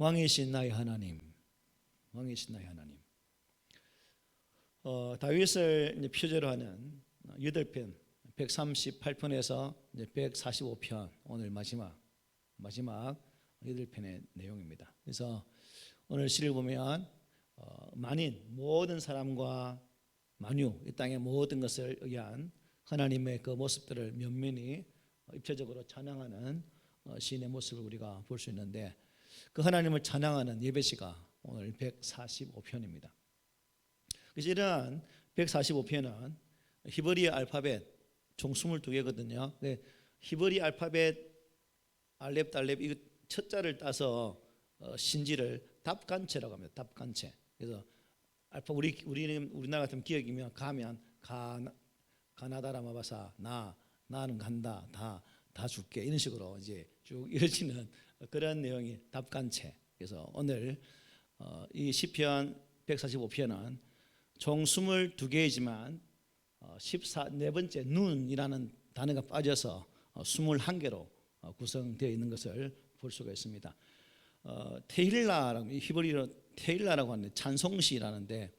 왕이신 나의 하나님, 왕이신 나의 하나님. 다윗을 이제 표제로 하는 8편, 138편에서 145편, 오늘 마지막 8편의 내용입니다. 그래서 오늘 시를 보면 만인 모든 사람과 만유, 이 땅의 모든 것을 의한 하나님의 그 모습들을 면면히 입체적으로 찬양하는 시인의 모습을 우리가 볼 수 있는데, 그 하나님을 찬양하는 예배시가 오늘 145편입니다. 그래서 이러한 145편은 히브리 알파벳 총 22개거든요. 히브리 알파벳 알렙, 달렙 이 첫 자를 따서 신지를 답간체라고 합니다. 답간체. 그래서 알파 우리나라 같은 기억이면 가면 가나다라 마바사 나는 간다 다 줄게 이런 식으로 이제 쭉 이어지는 그런 내용이 답간체. 그래서 오늘 이 시편 145편은 총 22개이지만 14번째 눈이라는 단어가 빠져서 21개로 구성되어 있는 것을 볼 수가 있습니다. 테힐라라고, 히브리어로 테힐라라고 하는데 찬송시라는데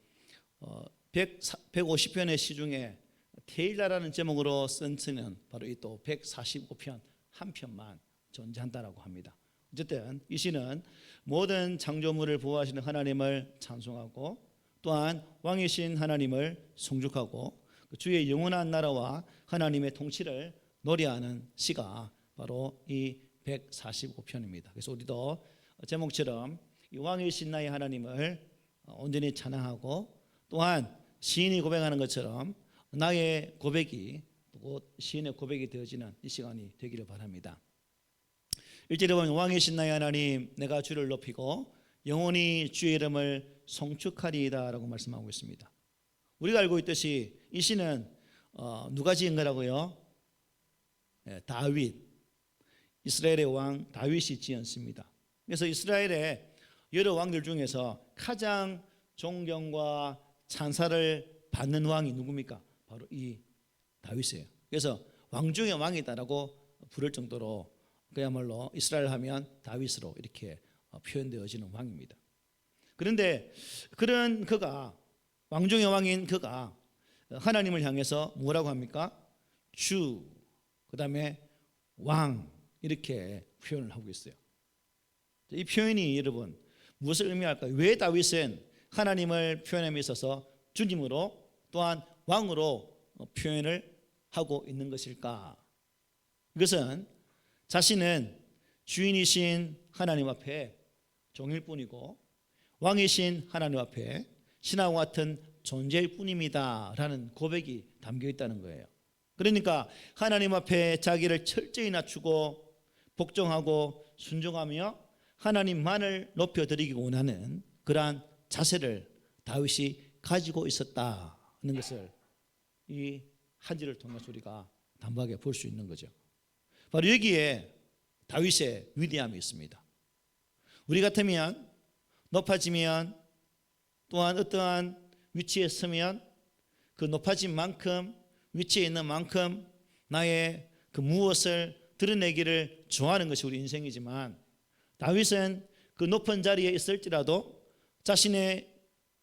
150편의 시 중에 테힐라라는 제목으로 쓴 시는 바로 이 또 145편 한 편만 존재한다라고 합니다. 어쨌든 이 시는 모든 창조물을 보호하시는 하나님을 찬송하고 또한 왕이신 하나님을 송축하고 주의 영원한 나라와 하나님의 통치를 노래하는 시가 바로 이 145편입니다. 그래서 우리도 제목처럼 이 왕이신 나의 하나님을 온전히 찬양하고 또한 시인이 고백하는 것처럼 나의 고백이 곧 시인의 고백이 되어지는 이 시간이 되기를 바랍니다. 1절에 보면 왕이신 나의 하나님 내가 주를 높이고 영원히 주의 이름을 송축하리이다 라고 말씀하고 있습니다. 우리가 알고 있듯이 이 시는 누가 지은 거라고요? 다윗, 이스라엘의 왕 다윗이 지었습니다. 그래서 이스라엘의 여러 왕들 중에서 가장 존경과 찬사를 받는 왕이 누굽니까? 바로 이 다윗이에요. 그래서 왕 중의 왕이다라고 부를 정도로 그야말로 이스라엘 하면 다윗으로 이렇게 표현되어지는 왕입니다. 그런데 그런 그가, 왕 중의 왕인 그가 하나님을 향해서 뭐라고 합니까? 주, 그 다음에 왕 이렇게 표현을 하고 있어요. 이 표현이 여러분 무엇을 의미할까요? 왜 다윗은 하나님을 표현함에 있어서 주님으로 또한 왕으로 표현을 하고 있는 것일까? 이것은 자신은 주인이신 하나님 앞에 종일 뿐이고 왕이신 하나님 앞에 신하와 같은 존재일 뿐입니다 라는 고백이 담겨 있다는 거예요. 그러니까 하나님 앞에 자기를 철저히 낮추고 복종하고 순종하며 하나님만을 높여드리기 원하는 그러한 자세를 다윗이 가지고 있었다는 것을 이 한 절을 통해서 우리가 단박에 볼 수 있는 거죠. 바로 여기에 다윗의 위대함이 있습니다. 우리 같으면 높아지면 또한 어떠한 위치에 서면 그 높아진 만큼 위치에 있는 만큼 나의 그 무엇을 드러내기를 좋아하는 것이 우리 인생이지만 다윗은 그 높은 자리에 있을지라도 자신의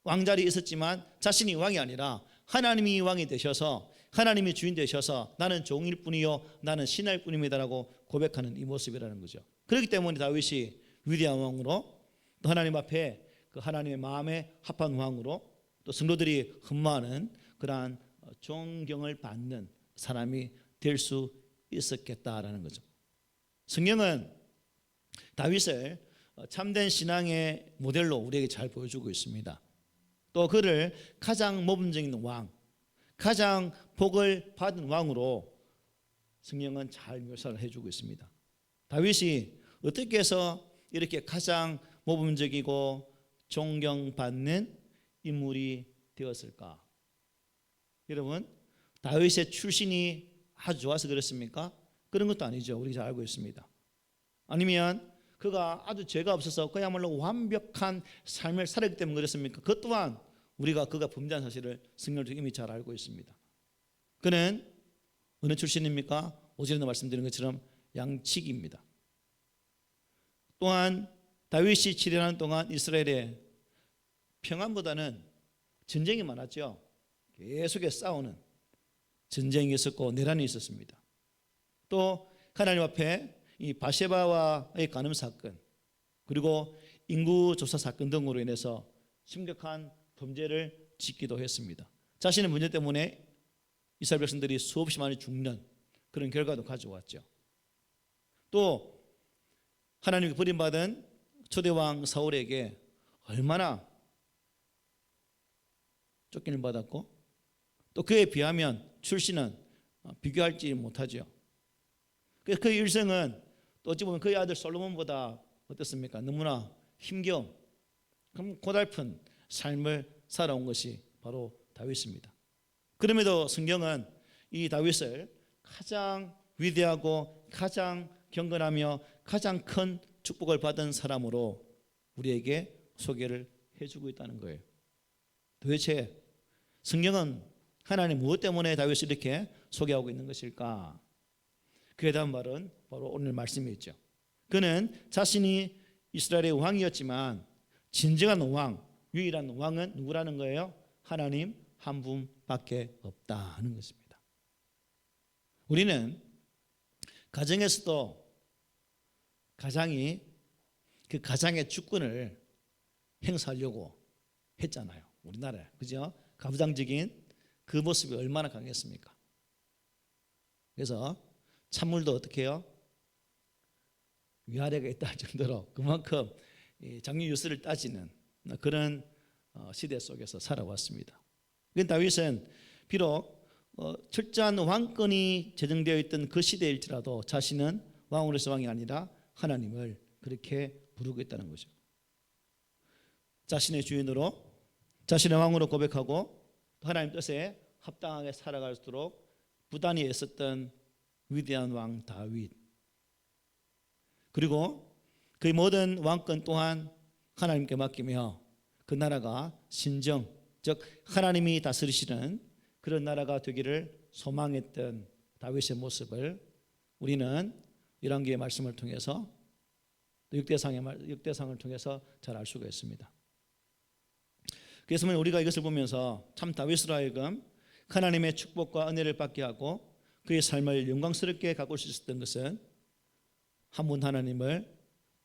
왕자리에 있었지만 자신이 왕이 아니라 하나님이 왕이 되셔서 하나님이 주인 되셔서 나는 종일 뿐이요 나는 신할 뿐입니다라고 고백하는 이 모습이라는 거죠. 그렇기 때문에 다윗이 위대한 왕으로 또 하나님 앞에 그 하나님의 마음에 합한 왕으로 또 성도들이 흠모하는 그러한 존경을 받는 사람이 될 수 있었겠다라는 거죠. 성경은 다윗을 참된 신앙의 모델로 우리에게 잘 보여주고 있습니다. 또 그를 가장 모범적인 왕, 가장 복을 받은 왕으로 성경은 잘 묘사를 해주고 있습니다. 다윗이 어떻게 해서 이렇게 가장 모범적이고 존경받는 인물이 되었을까? 여러분, 다윗의 출신이 아주 좋아서 그렇습니까? 그런 것도 아니죠. 우리가 잘 알고 있습니다. 아니면 그가 아주 죄가 없어서 그야말로 완벽한 삶을 살았기 때문에 그렇습니까? 그것 또한 우리가 그가 범죄한 사실을 성경을 이미 잘 알고 있습니다. 그는 어느 출신입니까? 오전에도 말씀드린 것처럼 양치기입니다. 또한 다윗이 7년 동안 이스라엘에 평안보다는 전쟁이 많았죠. 계속해서 싸우는 전쟁이 있었고 내란이 있었습니다. 또 하나님 앞에 이 바세바와의 간음 사건, 그리고 인구조사 사건 등으로 인해서 심각한 범죄를 짓기도 했습니다. 자신의 문제 때문에 이스라엘 백성들이 수없이 많이 죽는 그런 결과도 가져왔죠. 또 하나님께 버림받은 초대왕 사울에게 얼마나 쫓기는 받았고, 또 그에 비하면 출신은 비교할지 못하죠. 그래서 그의 일생은 또 어찌 보면 그의 아들 솔로몬보다 어떻습니까? 너무나 힘겨운 고달픈 삶을 살아온 것이 바로 다윗입니다. 그럼에도 성경은 이 다윗을 가장 위대하고 가장 경건하며 가장 큰 축복을 받은 사람으로 우리에게 소개를 해주고 있다는 거예요. 도대체 성경은 하나님 무엇 때문에 다윗을 이렇게 소개하고 있는 것일까? 그에 대한 말은 바로 오늘 말씀에 있죠. 그는 자신이 이스라엘의 왕이었지만 진정한 왕, 유일한 왕은 누구라는 거예요? 하나님 한 분밖에 없다는 것입니다. 우리는 가정에서도 가장이 그 가장의 주권을 행사하려고 했잖아요. 우리나라에. 그죠? 가부장적인 그 모습이 얼마나 강했습니까? 그래서 찬물도 어떻게 해요? 위아래가 있다 할 정도로 그만큼 장유 유서를 따지는 그런 시대 속에서 살아왔습니다. 다윗은 비록 철저한 왕권이 제정되어 있던 그 시대일지라도 자신은 왕으로서 왕이 아니라 하나님을 그렇게 부르고 있다는 거죠. 자신의 주인으로, 자신의 왕으로 고백하고 하나님 뜻에 합당하게 살아갈수록 부단히 애썼던 위대한 왕 다윗, 그리고 그의 모든 왕권 또한 하나님께 맡기며 그 나라가 신정, 즉 하나님이 다스리시는 그런 나라가 되기를 소망했던 다윗의 모습을 우리는 열왕기의 말씀을 통해서 또 역대상을 통해서 잘 알 수가 있습니다. 그래서 우리가 이것을 보면서 참 다윗으로 하여금 하나님의 축복과 은혜를 받게 하고 그의 삶을 영광스럽게 가꿀 수 있었던 것은 한 분 하나님을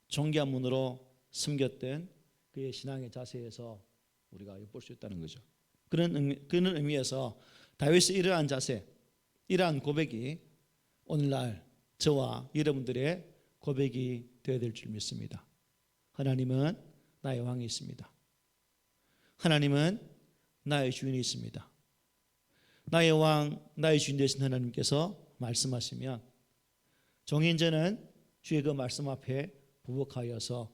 존귀한 분으로 섬겼던 그의 신앙의 자세에서 우리가 엿볼 수 있다는 거죠. 그런 의미에서 다윗의 이러한 자세, 이러한 고백이 오늘날 저와 여러분들의 고백이 되어야 될 줄 믿습니다. 하나님은 나의 왕이 있습니다. 하나님은 나의 주인이 있습니다. 나의 왕, 나의 주인 되신 하나님께서 말씀하시면 종인전은 주의 그 말씀 앞에 부복하여서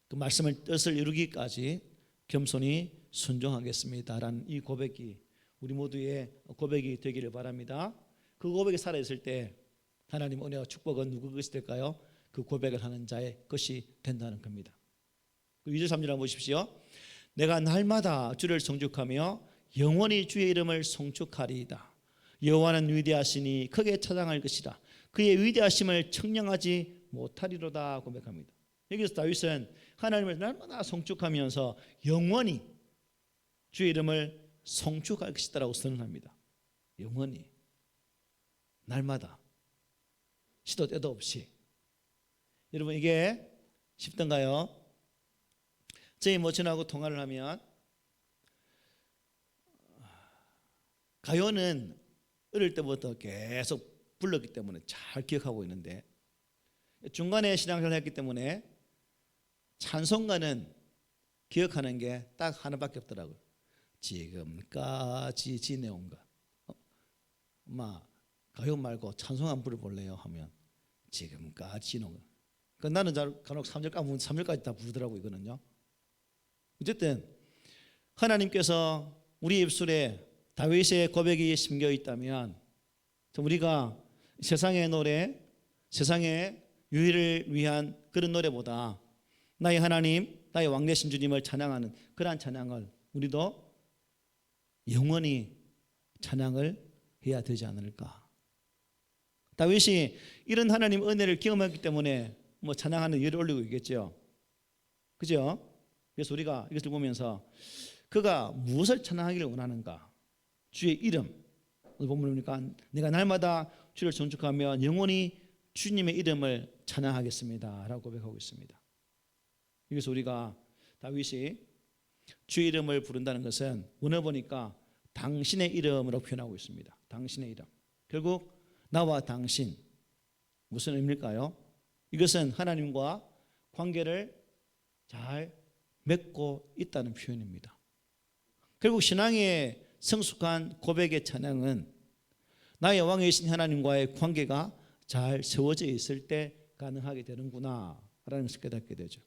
그 말씀을 뜻을 이루기까지 겸손히 순종하겠습니다라는 이 고백이 우리 모두의 고백이 되기를 바랍니다. 그 고백이 살아있을 때 하나님 은혜와 축복은 누구 것이 될까요? 그 고백을 하는 자의 것이 된다는 겁니다. 2절 3절 한번 보십시오. 내가 날마다 주를 송축하며 영원히 주의 이름을 송축하리이다. 여호와는 위대하시니 크게 찬양할 것이라. 그의 위대하심을 청량하지 못하리로다 고백합니다. 여기서 다윗은 하나님을 날마다 송축하면서 영원히 주의 이름을 송축할 것이다라고 선언합니다. 영원히, 날마다, 시도 때도 없이. 여러분 이게 쉽던가요? 저희 모친하고 통화를 하면 가요는 어릴 때부터 계속 불렀기 때문에 잘 기억하고 있는데 중간에 신앙생활을 했기 때문에 찬송가는 기억하는 게 딱 하나밖에 없더라고요. 지금까지 지내온 것. 엄마 가요 말고 찬송 한 부를볼래요 하면 지금까지 지내온 것. 나는 간혹 3절 까면 3절까지 다 부르더라고요. 이거는요. 어쨌든 하나님께서 우리 입술에 다윗의 고백이 심겨 있다면 우리가 세상의 노래, 세상의 유희를 위한 그런 노래보다 나의 하나님, 나의 왕 되신 주님을 찬양하는 그러한 찬양을 우리도 영원히 찬양을 해야 되지 않을까. 다윗이 이런 하나님 은혜를 경험했기 때문에 찬양하는 예를 올리고 있겠죠. 그죠? 그래서 우리가 이것을 보면서 그가 무엇을 찬양하기를 원하는가? 주의 이름. 오늘 본문이니까 내가 날마다 주를 존중하며 영원히 주님의 이름을 찬양하겠습니다 라고 고백하고 있습니다. 여기서 우리가 다윗이 주의 이름을 부른다는 것은 오늘 보니까 당신의 이름으로 표현하고 있습니다. 당신의 이름. 결국 나와 당신 무슨 의미일까요? 이것은 하나님과 관계를 잘 맺고 있다는 표현입니다. 결국 신앙의 성숙한 고백의 찬양은 나의 왕이신 하나님과의 관계가 잘 세워져 있을 때 가능하게 되는구나 라는 것을 깨닫게 되죠.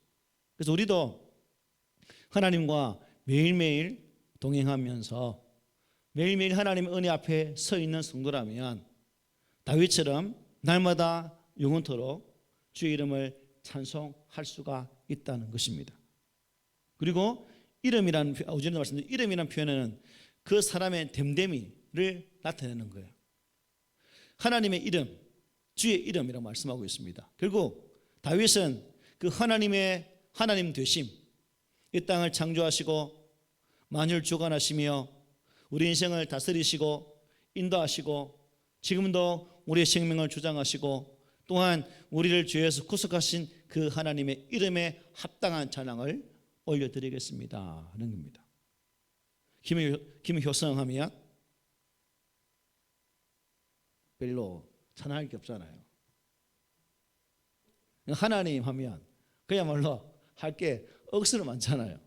그래서 우리도 하나님과 매일매일 동행하면서 매일매일 하나님의 은혜 앞에 서 있는 성도라면 다윗처럼 날마다 영원토록 주의 이름을 찬송할 수가 있다는 것입니다. 그리고 이름이라는 어제도 말씀드린 이름이라는 표현은 그 사람의 됨됨이를 나타내는 거예요. 하나님의 이름, 주의 이름이라고 말씀하고 있습니다. 결국 다윗은 그 하나님의 하나님 되심, 이 땅을 창조하시고 만유를 주관하시며 우리 인생을 다스리시고 인도하시고 지금도 우리의 생명을 주장하시고 또한 우리를 죄에서 구속하신 그 하나님의 이름에 합당한 찬양을 올려드리겠습니다 하는 겁니다. 김효성하면 별로 찬양할 게 없잖아요. 하나님 하면 그야말로 할 게 억수로 많잖아요.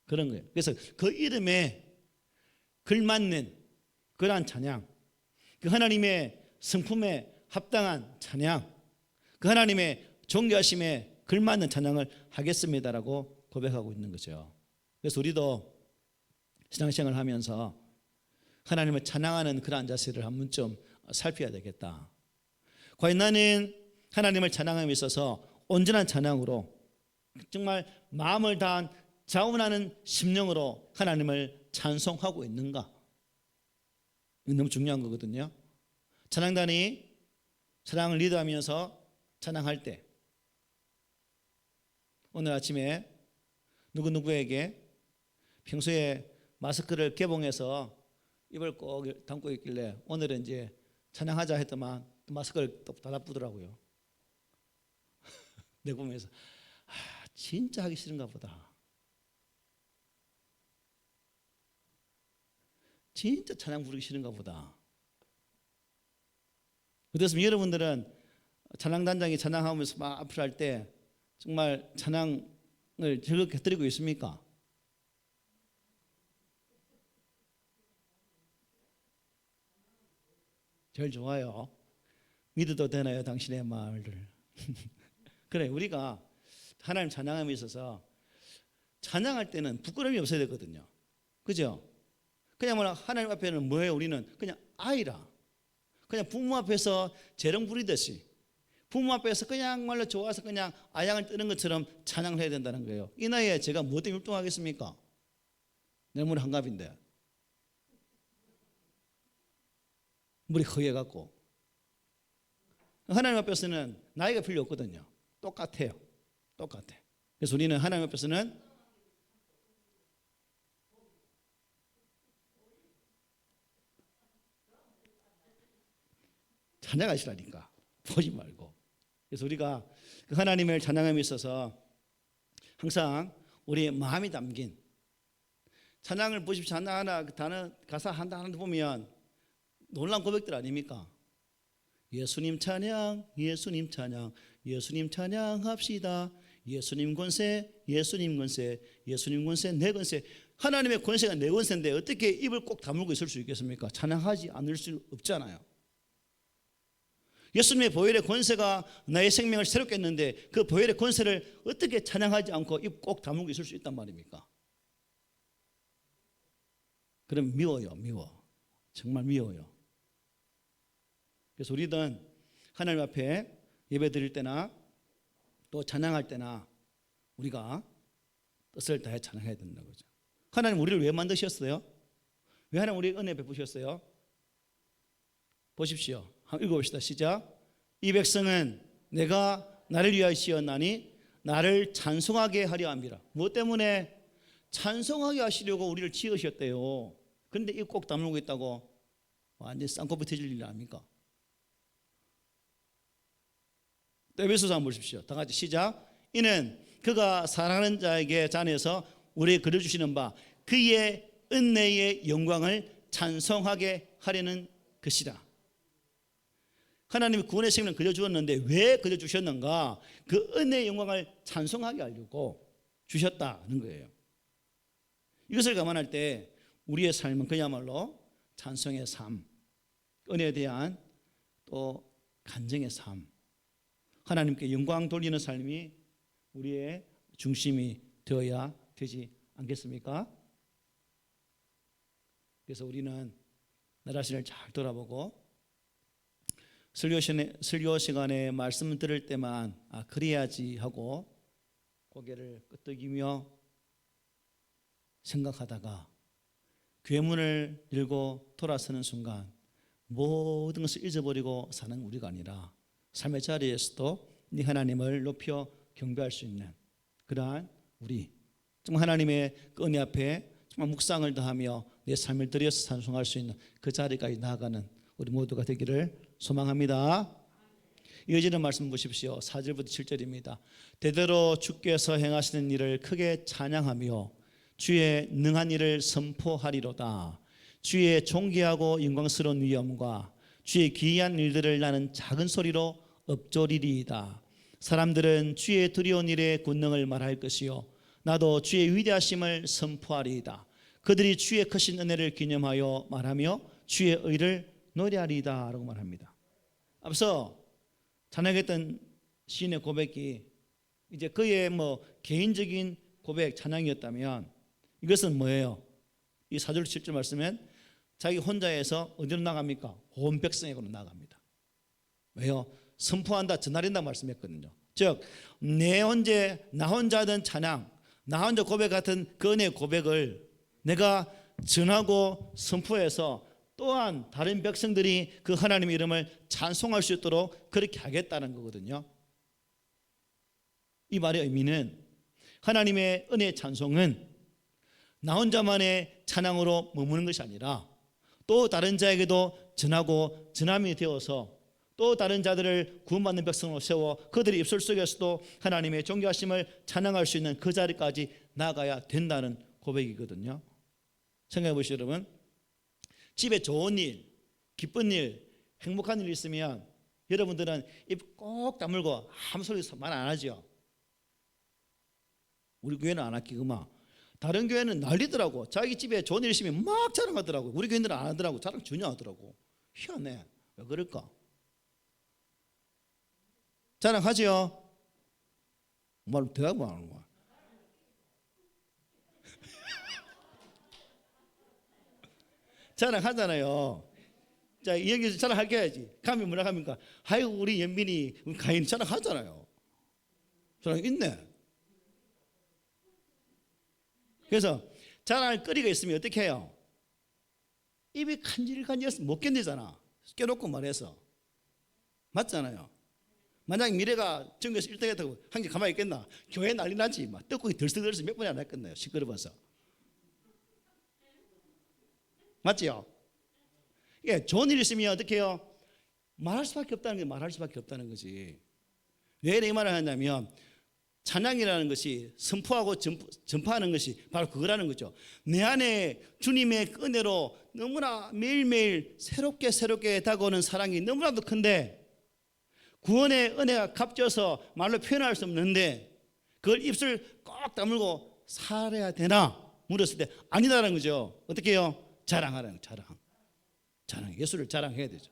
그런 거예요. 그래서 그 이름에 걸맞는 그러한 찬양, 그 하나님의 성품에 합당한 찬양, 그 하나님의 존귀하심에 걸맞는 찬양을 하겠습니다라고 고백하고 있는 거죠. 그래서 우리도 신앙생활을 하면서 하나님을 찬양하는 그러한 자세를 한 번쯤 살펴야 되겠다. 과연 나는 하나님을 찬양함에 있어서 온전한 찬양으로 정말 마음을 다한 자원하는 심령으로 하나님을 찬송하고 있는가? 이거 너무 중요한 거거든요. 찬양단이 찬양을 리드하면서 찬양할 때 오늘 아침에 누구에게 평소에 마스크를 개봉해서 입을 꼭 담고 있길래 오늘은 이제 찬양하자 했더만 마스크를 또 닫아부더라고요. 내 보면서 진짜 하기 싫은가 보다. 진짜 찬양 부르기 싫은가 보다. 그래서 여러분들은 찬양단장이 찬양하면서 막 앞을 할 때 정말 찬양을 즐겁게 드리고 있습니까? 제일 좋아요. 믿어도 되나요, 당신의 말을? 그래, 우리가 하나님 찬양함에 있어서 찬양할 때는 부끄러움이 없어야 되거든요. 그죠? 그냥 뭐 하나님 앞에는 뭐예요? 우리는 그냥 아이라. 그냥 부모 앞에서 재롱 부리듯이 부모 앞에서 그냥 말로 좋아서 그냥 아양을 뜨는 것처럼 찬양을 해야 된다는 거예요. 이 나이에 제가 뭐 때문에 율동하겠습니까? 내 머리 한갑인데 머리 허해갖고. 하나님 앞에서는 나이가 필요 없거든요. 똑같아요. 똑같아. 그래서 우리는 하나님 앞에서는 찬양하시라니까. 보지 말고. 그래서 우리가 그 하나님을 찬양함에 있어서 항상 우리의 마음이 담긴 찬양을 보십시오. 하나하나 단어 가사 하나 보면 놀라운 고백들 아닙니까? 예수님 찬양, 예수님 찬양, 예수님 찬양합시다. 예수님 권세, 예수님 권세, 예수님 권세, 내 권세. 하나님의 권세가 내 권세인데 어떻게 입을 꼭 다물고 있을 수 있겠습니까? 찬양하지 않을 수 없잖아요. 예수님의 보혈의 권세가 나의 생명을 새롭게 했는데 그 보혈의 권세를 어떻게 찬양하지 않고 입 꼭 다물고 있을 수 있단 말입니까? 그럼 미워요. 미워. 정말 미워요. 그래서 우리는 하나님 앞에 예배 드릴 때나 또 찬양할 때나 우리가 뜻을 다해 찬양해야 된다는 거죠. 하나님 우리를 왜 만드셨어요? 왜 하나님 우리에게 은혜 베푸셨어요? 보십시오. 한번 읽어봅시다. 시작. 이 백성은 내가 나를 위하여 지었나니 나를 찬송하게 하려 합니다. 무엇 때문에? 찬송하게 하시려고 우리를 지으셨대요. 그런데 이거 꼭 다물고 있다고 완전 쌍꺼풀 터질 일 아닙니까? 에베소서 한번 보십시오. 다 같이 시작. 이는 그가 사랑하는 자에게 잔해서 우리에게 그려주시는 바 그의 은혜의 영광을 찬송하게 하려는 것이다. 하나님이 구원의 생명을 그려주었는데 왜 그려주셨는가? 그 은혜의 영광을 찬송하게 하려고 주셨다는 거예요. 이것을 감안할 때 우리의 삶은 그야말로 찬송의 삶, 은혜에 대한 또 간증의 삶, 하나님께 영광 돌리는 삶이 우리의 중심이 되어야 되지 않겠습니까? 그래서 우리는 나 자신을 잘 돌아보고 설교 시간에 말씀 들을 때만 그래야지 하고 고개를 끄덕이며 생각하다가 괴문을 들고 돌아서는 순간 모든 것을 잊어버리고 사는 우리가 아니라 삶의 자리에서도 네 하나님을 높여 경배할 수 있는 그러한 우리 정말 하나님의 그 은혜 앞에 정말 묵상을 다하며 내 삶을 들여서 찬송할 수 있는 그 자리까지 나아가는 우리 모두가 되기를 소망합니다. 이어지는 말씀 보십시오. 4절부터 7절입니다. 대대로 주께서 행하시는 일을 크게 찬양하며 주의 능한 일을 선포하리로다. 주의 존귀하고 영광스러운 위엄과 주의 기이한 일들을 나는 작은 소리로 읊조리리이다. 사람들은 주의 두려운 일의 권능을 말할 것이요 나도 주의 위대하심을 선포하리이다. 그들이 주의 크신 은혜를 기념하여 말하며 주의 의를 노래하리이다 라고 말합니다. 앞서 찬양했던 시인의 고백이 이제 그의 개인적인 고백 찬양이었다면 이것은 뭐예요? 이 4절 7절 말씀은 자기 혼자에서 어디로 나갑니까? 온 백성에게로 나갑니다. 왜요? 선포한다, 전하린다 말씀했거든요. 즉 나 혼자 하던 찬양, 나 혼자 고백 같은 그 은혜의 고백을 내가 전하고 선포해서 또한 다른 백성들이 그 하나님의 이름을 찬송할 수 있도록 그렇게 하겠다는 거거든요. 이 말의 의미는 하나님의 은혜의 찬송은 나 혼자만의 찬양으로 머무는 것이 아니라 또 다른 자에게도 전하고 전함이 되어서 또 다른 자들을 구원받는 백성으로 세워 그들의 입술 속에서도 하나님의 존귀하심을 찬양할 수 있는 그 자리까지 나아가야 된다는 고백이거든요. 생각해 보시죠 여러분. 집에 좋은 일, 기쁜 일, 행복한 일 있으면 여러분들은 입 꼭 다물고 아무 소리 말 안 하죠. 우리 교회는 안 아끼구만. 다른 교회는 난리더라고. 자기 집에 좋은 일 있으면 막 자랑하더라고. 우리 교회는 안 하더라고. 자랑 전혀 안 하더라고. 희한해. 왜 그럴까? 자랑하지요? 말 대답을 안 하는 거야. 자랑하잖아요. 자, 여기서 자랑할게 해야지. 가면 뭐라 합니까? 아이고 우리 연민이 우리 가인 자랑하잖아요. 자랑 있네. 그래서 자랑할 거리가 있으면 어떻게 해요? 입이 간질간질해서 못 견디잖아. 깨놓고 말해서. 맞잖아요. 만약 미래가 전교에서 1등 했다고 한 게 가만히 있겠나? 교회 난리 나지. 막 떡국이 덜썩덜썩 몇 번이 안 했겠나요? 시끄러워서. 맞지요? 예, 좋은 일 있으면 어떻게 해요? 말할 수밖에 없다는 게 말할 수밖에 없다는 거지. 왜 이 말을 하냐면 찬양이라는 것이 선포하고 전파하는 것이 바로 그거라는 거죠. 내 안에 주님의 은혜로 너무나 매일매일 새롭게 다가오는 사랑이 너무나도 큰데 구원의 은혜가 값져서 말로 표현할 수 없는데 그걸 입술 꼭 다물고 살아야 되나? 물었을 때 아니다라는 거죠. 어떻게 해요? 자랑하라는 자랑. 예수를 자랑해야 되죠.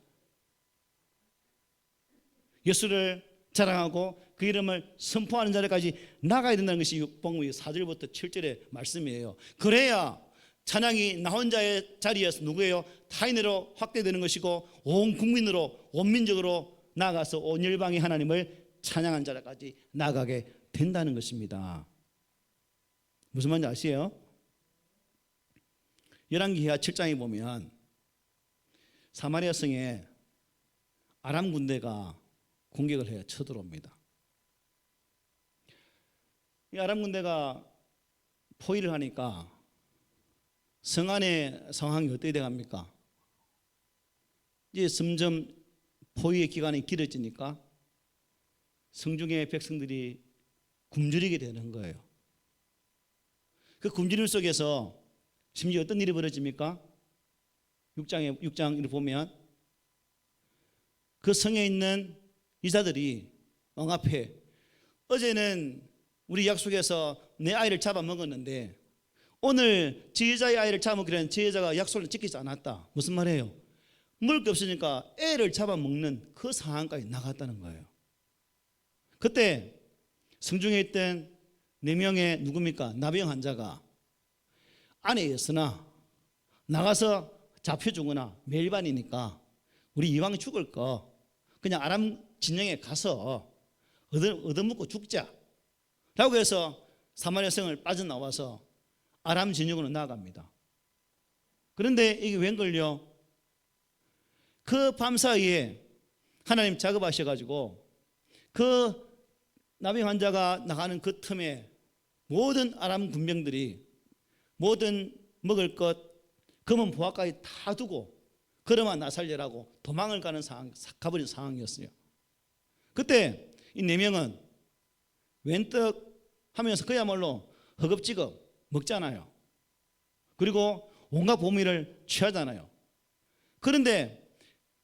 예수를 자랑하고 그 이름을 선포하는 자리까지 나가야 된다는 것이 복음의 4절부터 7절의 말씀이에요. 그래야 찬양이 나 혼자의 자리에서 누구예요? 타인으로 확대되는 것이고 온 국민으로 온 민족으로 나아가서 온 열방이 하나님을 찬양한 자리까지 나가게 된다는 것입니다. 무슨 말인지 아시죠? 열왕기하 7장에 보면 사마리아 성에 아람 군대가 공격을 해야 쳐들어옵니다. 이 아람 군대가 포위를 하니까 성 안의 상황이 어떻게 돼 갑니까? 이제 점점 포위의 기간이 길어지니까 성중의 백성들이 굶주리게 되는 거예요. 그 굶주림 속에서 심지어 어떤 일이 벌어집니까? 6장을 보면 그 성에 있는 이자들이 왕 앞에 어제는 우리 약속에서 내 아이를 잡아먹었는데 오늘 지 여자의 아이를 잡아먹기로는 지 여자가 약속을 지키지 않았다. 무슨 말이에요? 먹을 게 없으니까 애를 잡아먹는 그 상황까지 나갔다는 거예요. 그때 성중에 있던 4명의 누굽니까? 나병 환자가 아내였으나 나가서 잡혀 죽거나 멜반이니까 우리 이왕 죽을 거 그냥 아람 진영에 가서 얻어먹고 죽자 라고 해서 사마리아 성을 빠져나와서 아람 진영으로 나아갑니다. 그런데 이게 웬걸요? 그 밤사이에 하나님 작업하셔가지고 그 나병 환자가 나가는 그 틈에 모든 아람 군병들이 모든 먹을 것 금은 보화까지 다 두고 걸어만 나살려라고 도망을 가버린 상황이었어요. 그때 이 4명은 웬떡 하면서 그야말로 허겁지겁 먹잖아요. 그리고 온갖 보미를 취하잖아요. 그런데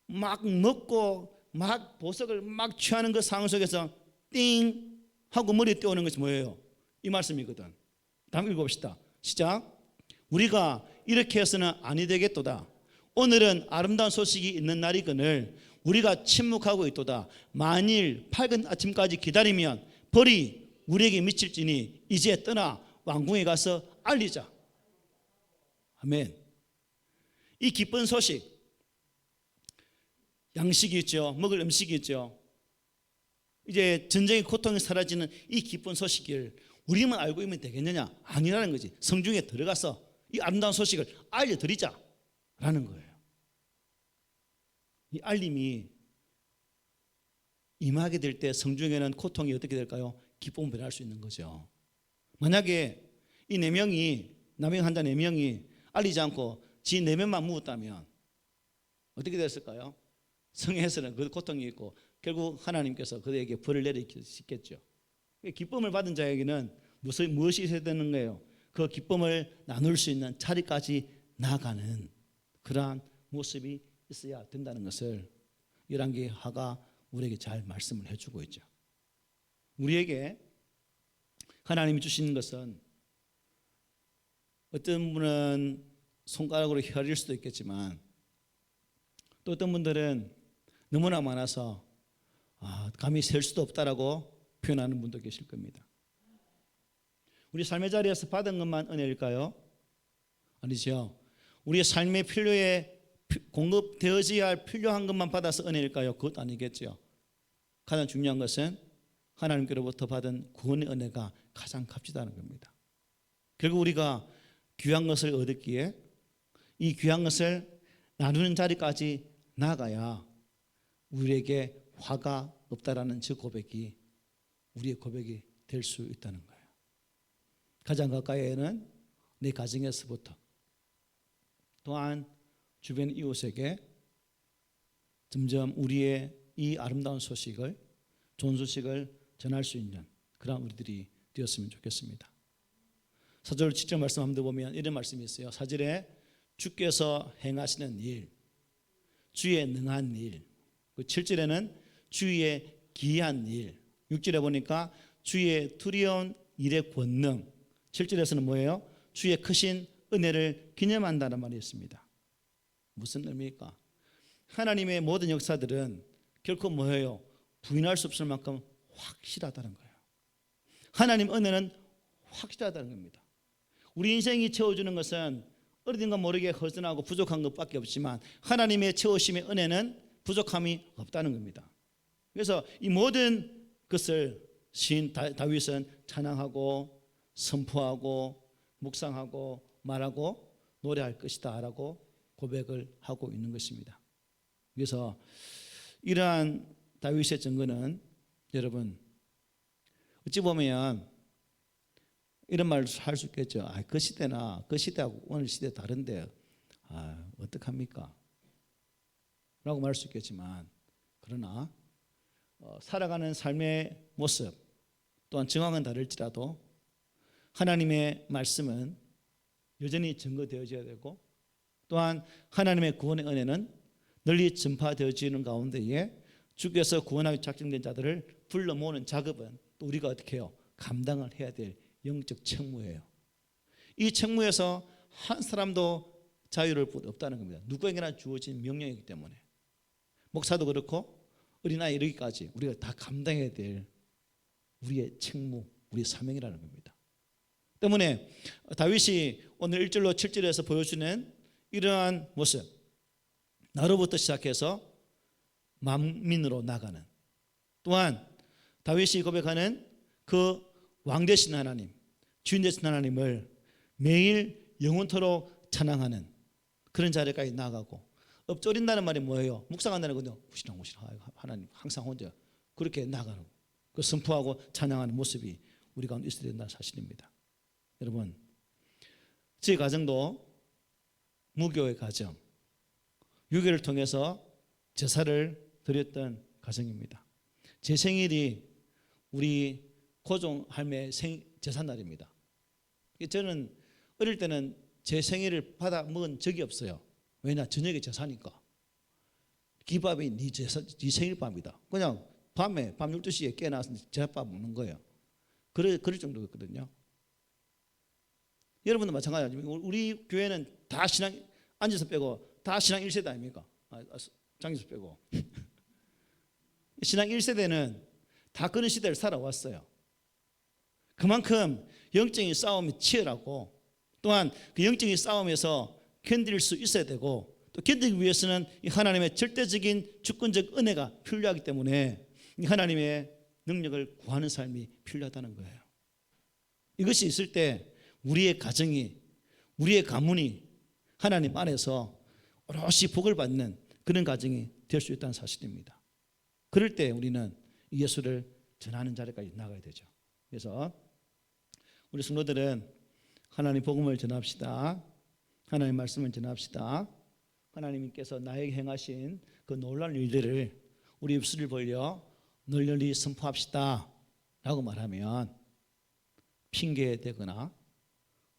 막 먹고 막 보석을 막 취하는 그 상황 속에서 띵 하고 머리에 띄우는 것이 뭐예요? 이 말씀이거든. 다음 읽어봅시다. 시작. 우리가 이렇게 해서는 아니 되겠도다. 오늘은 아름다운 소식이 있는 날이거늘 우리가 침묵하고 있도다. 만일 밝은 아침까지 기다리면 벌이 우리에게 미칠지니 이제 떠나 왕궁에 가서 알리자. 아멘. 이 기쁜 소식, 양식이 있죠. 먹을 음식이 있죠. 이제 전쟁의 고통이 사라지는 이 기쁜 소식을 우리만 알고 있으면 되겠느냐? 아니라는 거지. 성중에 들어가서 이 아름다운 소식을 알려드리자라는 거예요. 이 알림이 임하게 될 때 성중에는 고통이 어떻게 될까요? 기쁨을 변할 수 있는 거죠. 만약에 이 4명이 나병 환자 4명이 알리지 않고 지 4명만 묵었다면 어떻게 됐을까요? 성에서는 그 고통이 있고 결국 하나님께서 그들에게 벌을 내리시겠죠. 기쁨을 받은 자에게는 무엇이 있어야 되는 거예요? 그 기쁨을 나눌 수 있는 자리까지 나아가는 그러한 모습이 있어야 된다는 것을 열왕기하가 우리에게 잘 말씀을 해주고 있죠. 우리에게 하나님이 주시는 것은 어떤 분은 손가락으로 헤아릴 수도 있겠지만 또 어떤 분들은 너무나 많아서 감히 셀 수도 없다라고 표현하는 분도 계실 겁니다. 우리 삶의 자리에서 받은 것만 은혜일까요? 아니죠. 우리의 삶의 필요에 공급되어져야 할 필요한 것만 받아서 은혜일까요? 그것 아니겠죠. 가장 중요한 것은 하나님께로부터 받은 구원의 은혜가 가장 값지다는 겁니다. 결국 우리가 귀한 것을 얻었기에 이 귀한 것을 나누는 자리까지 나아가야 우리에게 화가 없다라는 저 고백이 우리의 고백이 될 수 있다는 거예요. 가장 가까이에는 내 가정에서부터 또한 주변 이웃에게 점점 우리의 이 아름다운 소식을 좋은 소식을 전할 수 있는 그런 우리들이 되었으면 좋겠습니다. 4절 7절 말씀 한번 보면 이런 말씀이 있어요. 4절에 주께서 행하시는 일, 주의 능한 일, 7절에는 주의 기이한 일, 6절에 보니까 주의 두려운 일의 권능, 7절에서는 뭐예요? 주의 크신 은혜를 기념한다는 말이 있습니다. 무슨 의미입니까? 하나님의 모든 역사들은 결코 뭐예요? 부인할 수 없을 만큼 확실하다는 거예요. 하나님 은혜는 확실하다는 겁니다. 우리 인생이 채워주는 것은 어디든가 모르게 허전하고 부족한 것밖에 없지만 하나님의 채우심의 은혜는 부족함이 없다는 겁니다. 그래서 이 모든 것을 시인 다윗은 찬양하고 선포하고 묵상하고 말하고 노래할 것이다 라고 고백을 하고 있는 것입니다. 그래서 이러한 다윗의 증거는 여러분 어찌 보면 이런 말을 할 수 있겠죠. 그 시대나 그 시대하고 오늘 시대 다른데 어떡합니까? 라고 말할 수 있겠지만, 그러나 살아가는 삶의 모습 또한 정황은 다를지라도 하나님의 말씀은 여전히 증거되어져야 되고, 또한 하나님의 구원의 은혜는 널리 전파되어지는 가운데에 주께서 구원하기 작정된 자들을 불러 모으는 작업은 또 우리가 어떻게 해요? 감당을 해야 될 영적 책무예요. 이 책무에서 한 사람도 자유를 없다는 겁니다. 누구에게나 주어진 명령이기 때문에. 목사도 그렇고 어린아이 이르기까지 우리가 다 감당해야 될 우리의 책무, 우리의 사명이라는 겁니다. 때문에 다윗이 오늘 1절로 7절에서 보여주는 이러한 모습, 나로부터 시작해서 만민으로 나가는, 또한 다윗이 고백하는 그 왕되신 하나님, 주인 되신 하나님을 매일 영원토록 찬양하는 그런 자리까지 나가고, 엎조린다는 말이 뭐예요? 묵상한다는 건요, 무시랑 하나님 항상 혼자 그렇게 나가는, 그 선포하고 찬양하는 모습이 우리 가운데 있어야 된다는 사실입니다. 여러분, 제 가정도 무교의 가정, 유교를 통해서 제사를 드렸던 가정입니다. 제 생일이 우리 고종 할매 제삿날입니다. 저는 어릴 때는 제 생일을 받아 먹은 적이 없어요. 왜냐? 저녁에 제사니까. 기밥이 네 생일밥이다. 그냥 밤 12시에 깨어나서 제사밥 먹는 거예요. 그럴 정도였거든요. 여러분도 마찬가지입니다. 우리 교회는 다 신앙, 앉아서 빼고 다 신앙 1세대 아닙니까? 장에서 빼고. 신앙 1세대는 다 그런 시대를 살아왔어요. 그만큼 영적인 싸움이 치열하고, 또한 그 영적인 싸움에서 견딜 수 있어야 되고, 또 견디기 위해서는 이 하나님의 절대적인 주권적 은혜가 필요하기 때문에 이 하나님의 능력을 구하는 삶이 필요하다는 거예요. 이것이 있을 때 우리의 가정이, 우리의 가문이 하나님 안에서 오롯이 복을 받는 그런 가정이 될 수 있다는 사실입니다. 그럴 때 우리는 예수를 전하는 자리까지 나가야 되죠. 그래서 우리 성도들은 하나님 복음을 전합시다. 하나님 말씀을 전합시다. 하나님께서 나에게 행하신 그 놀라운 일들을 우리 입술을 벌려 널리 선포합시다 라고 말하면 핑계대거나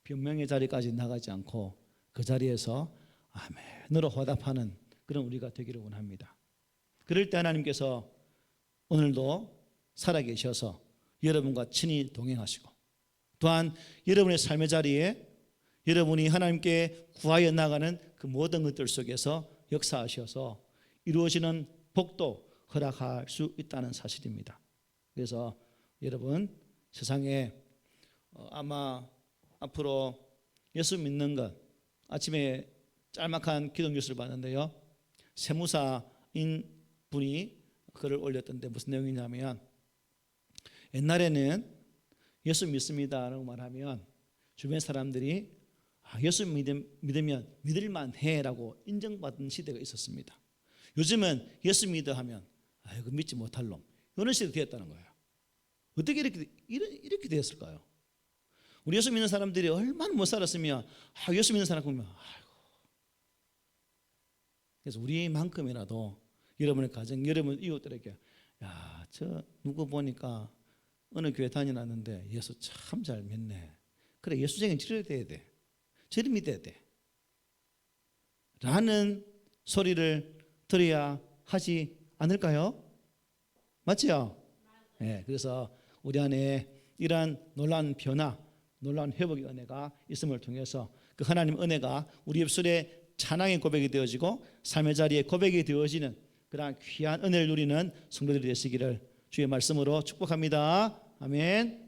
변명의 자리까지 나가지 않고 그 자리에서 아멘으로 화답하는 그런 우리가 되기를 원합니다. 그럴 때 하나님께서 오늘도 살아계셔서 여러분과 친히 동행하시고, 또한 여러분의 삶의 자리에 여러분이 하나님께 구하여 나가는 그 모든 것들 속에서 역사하셔서 이루어지는 복도 허락할 수 있다는 사실입니다. 그래서 여러분, 세상에 아마 앞으로 예수 믿는 것, 아침에 짤막한 기도 뉴스를 봤는데요, 세무사인 분이 글을 올렸던데 무슨 내용이냐면, 옛날에는 예수 믿습니다 라고 말하면 주변 사람들이 예수 믿으면 믿을만 해라고 인정받은 시대가 있었습니다. 요즘은 예수 믿어 하면 이거 믿지 못할 놈, 이런 시대가 되었다는 거예요. 어떻게 이렇게 되었을까요? 우리 예수 믿는 사람들이 얼마나 못 살았으면 예수 믿는 사람 보면 그래서 우리만큼이라도 여러분의 가정, 여러분 이웃들에게 저 누구 보니까 어느 교회 다녀놨는데 예수 참 잘 믿네. 그래, 예수쟁이 저래 돼야 돼. 저리 믿어야 돼. 라는 소리를 들어야 하지 않을까요? 맞죠? 네, 그래서 우리 안에 이러한 놀라운 변화, 놀라운 회복의 은혜가 있음을 통해서 그 하나님 은혜가 우리 입술에 찬양의 고백이 되어지고 삶의 자리에 고백이 되어지는 그러한 귀한 은혜를 누리는 성도들이 되시기를 주의 말씀으로 축복합니다. 아멘.